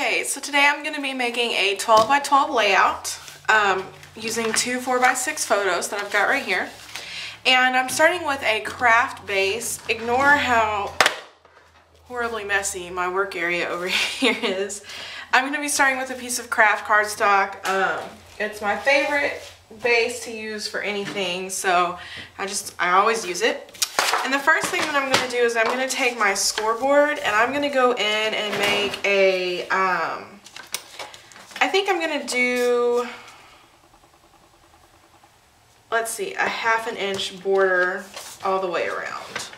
Okay, so today I'm going to be making a 12 by 12 layout using two 4 by 6 photos that I've got right here. And I'm starting with a craft base. Ignore how horribly messy my work area over here is. I'm going to be starting with a piece of craft cardstock. It's my favorite base to use for anything, so I always use it. And the first thing that I'm going to do is I'm going to take my scoreboard and I'm going to go in and make a, I think I'm going to do, let's see, a 1/2 inch border all the way around.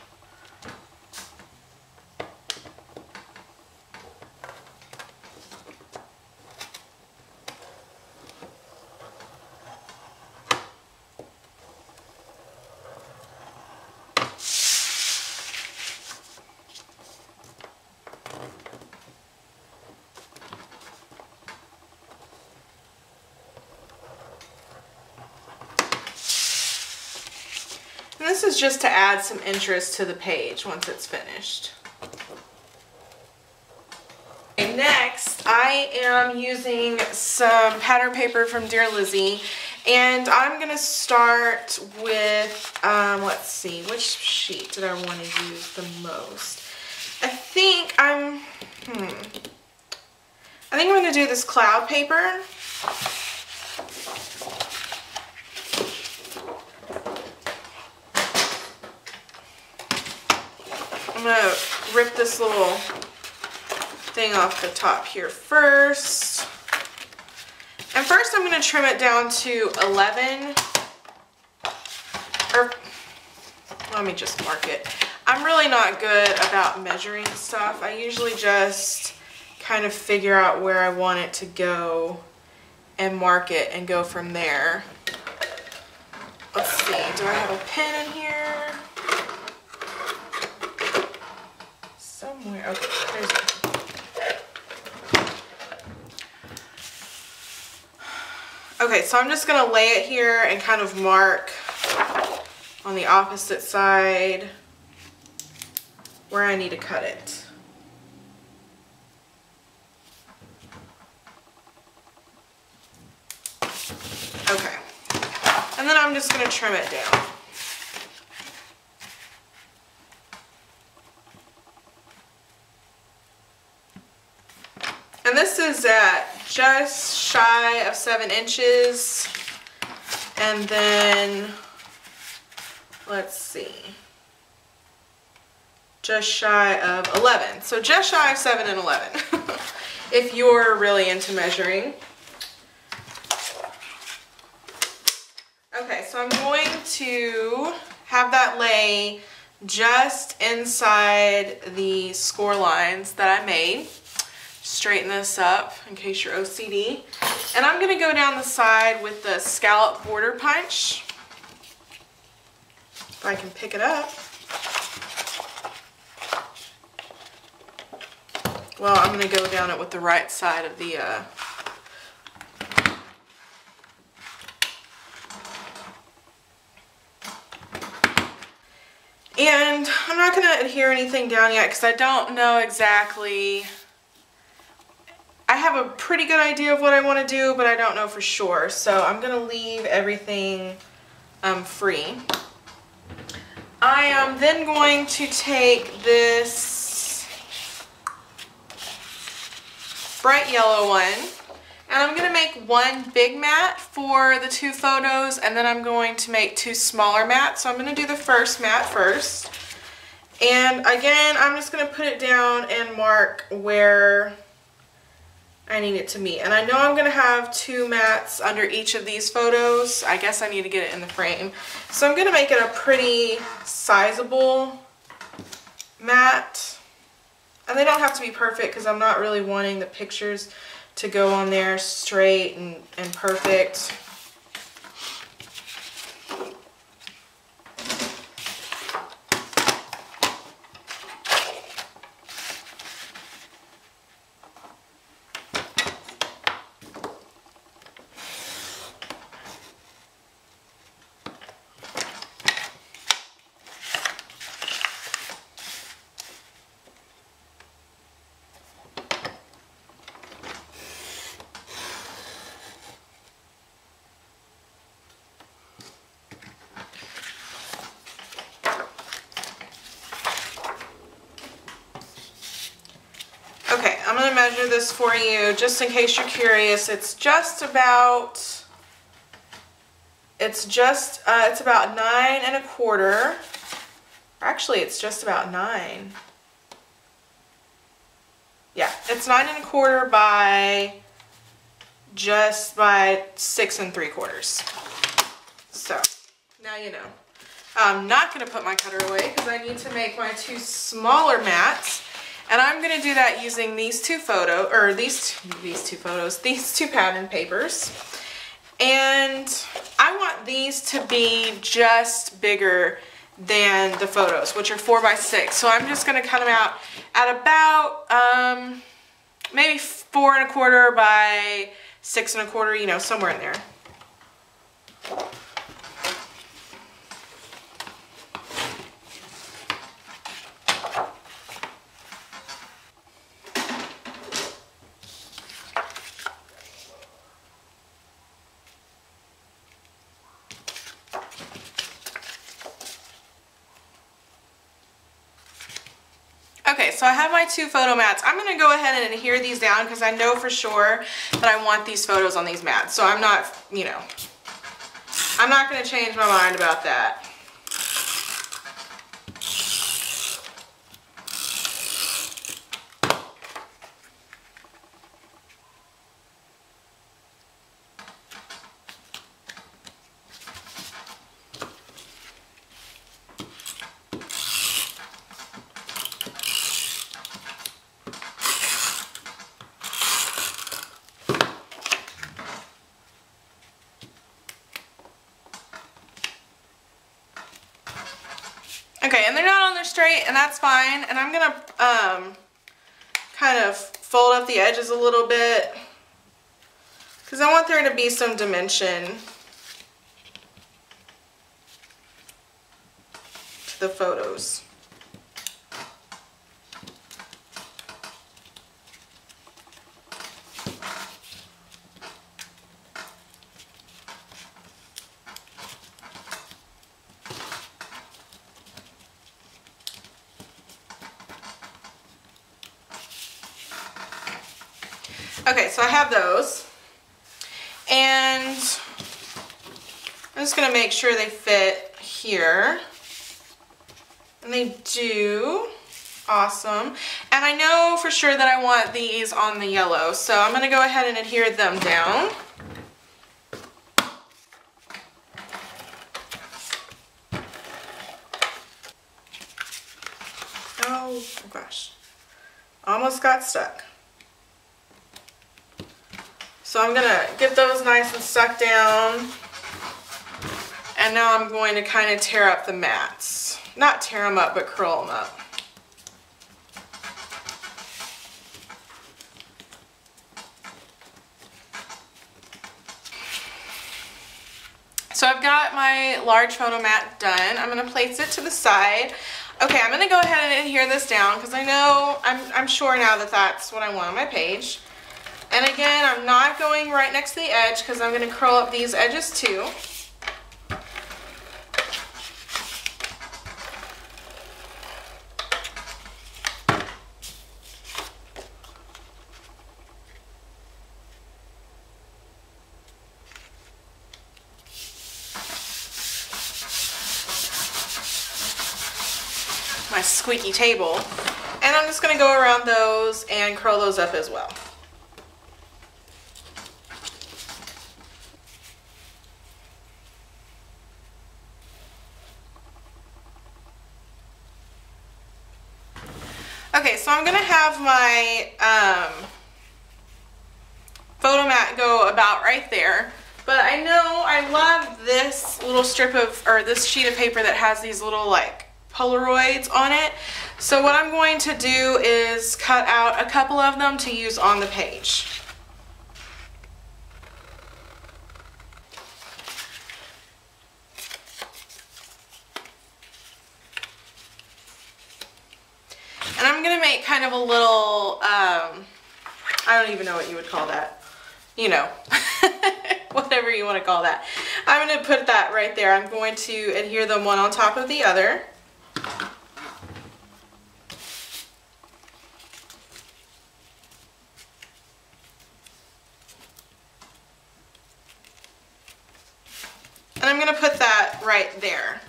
And this is just to add some interest to the page once it's finished. Okay, next, I am using some pattern paper from Dear Lizzie, and I'm going to start with, let's see, which sheet did I want to use the most? I think I'm going to do this cloud paper. I'm going to rip this little thing off the top here first. And first I'm going to trim it down to 11. Or, let me just mark it. I'm really not good about measuring stuff. I usually just kind of figure out where I want it to go and mark it and go from there. Let's see, do I have a pen in here? Somewhere. Okay, there's it. Okay, so I'm just going to lay it here and kind of mark on the opposite side where I need to cut it. Okay, and then I'm just going to trim it down. And this is at just shy of 7 inches. And then, let's see, just shy of 11. So just shy of 7 and 11, if you're really into measuring. Okay, so I'm going to have that lay just inside the score lines that I made. Straighten this up in case you're OCD. And I'm going to go down the side with the scallop border punch. If I can pick it up. Well, I'm going to go down it with the right side of the and I'm not going to adhere anything down yet because I don't know exactly. I have a pretty good idea of what I want to do, but I don't know for sure. So I'm going to leave everything free. I am then going to take this bright yellow one, and I'm going to make one big mat for the two photos, and then I'm going to make two smaller mats. So I'm going to do the first mat first. And again, I'm just going to put it down and mark where I need it to meet. And I know I'm going to have two mats under each of these photos. I guess I need to get it in the frame. So I'm going to make it a pretty sizable mat. And they don't have to be perfect because I'm not really wanting the pictures to go on there straight and perfect. going to measure this for you just in case you're curious. It's about 9 1/4. Actually, it's just about 9. Yeah, it's 9 1/4 by 6 3/4. So now you know. I'm not going to put my cutter away because I need to make my 2 smaller mats, and I'm going to do that using these 2 pattern papers. And I want these to be just bigger than the photos, which are 4 by 6. So I'm just going to cut them out at about maybe 4 1/4 by 6 1/4, you know, somewhere in there. Okay, so I have my 2 photo mats. I'm going to go ahead and adhere these down because I know for sure that I want these photos on these mats. So I'm not, you know, I'm not going to change my mind about that. Okay, and they're not on there straight, and that's fine. And I'm gonna kind of fold up the edges a little bit because I want there to be some dimension to the photos. Okay, so I have those, and I'm just going to make sure they fit here, and they do. Awesome. And I know for sure that I want these on the yellow, so I'm going to go ahead and adhere them down. Oh gosh, almost got stuck. So I'm gonna get those nice and stuck down, and now I'm going to kind of tear up the mats. Not tear them up, but curl them up. So I've got my large photo mat done. I'm gonna place it to the side. Okay, I'm gonna go ahead and adhere this down because I know, I'm sure now that that's what I want on my page. And again, I'm not going right next to the edge because I'm going to curl up these edges too. My squeaky table. And I'm just going to go around those and curl those up as well. Okay, so I'm going to have my photo mat go about right there, but I know I love this little strip of, or this sheet of paper that has these little like Polaroids on it. So what I'm going to do is cut out a couple of them to use on the page. And I'm going to make kind of a little, I don't even know what you would call that. You know, whatever you want to call that. I'm going to put that right there. I'm going to adhere them one on top of the other. And I'm gonna put that right there.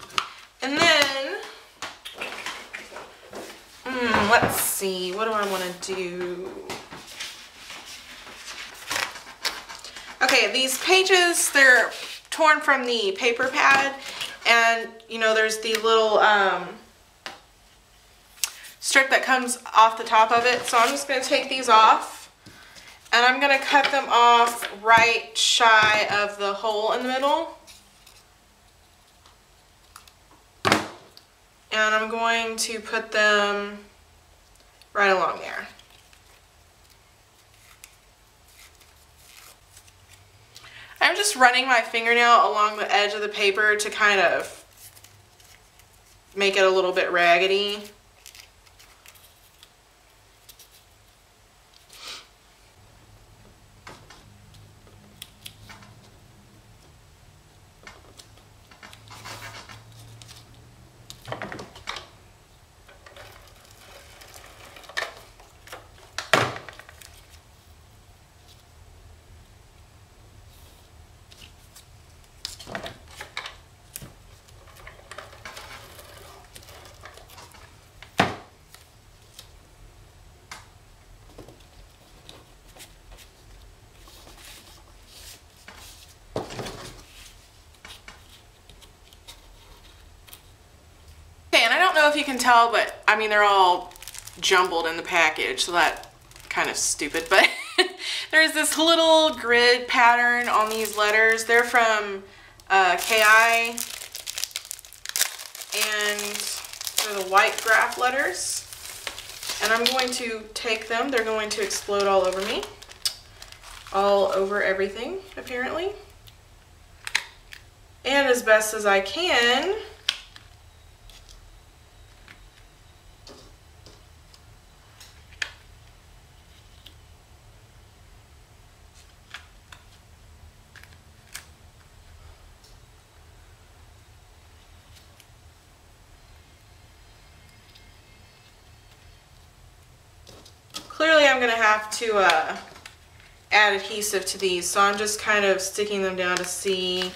And then, let's see, what do I wanna do? Okay, these pages, they're torn from the paper pad, and you know, there's the little strip that comes off the top of it. So I'm just gonna take these off, and I'm gonna cut them off right shy of the hole in the middle. And I'm going to put them right along there. I'm just running my fingernail along the edge of the paper to kind of make it a little bit raggedy. And I don't know if you can tell, but I mean, they're all jumbled in the package, so that's kind of stupid, but there's this little grid pattern on these letters. They're from KI, and they're the white graph letters. And I'm going to take them, they're going to explode all over me. All over everything, apparently. And as best as I can, clearly I'm going to have to add adhesive to these, so I'm just kind of sticking them down to see.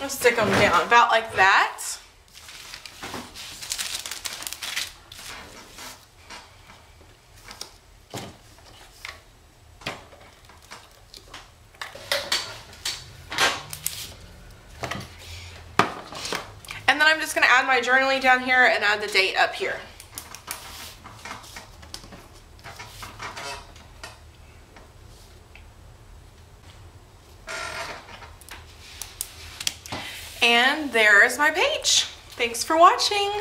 I'll stick them down about like that. And then I'm just going to add my journaling down here and add the date up here. And there's my page. Thanks for watching.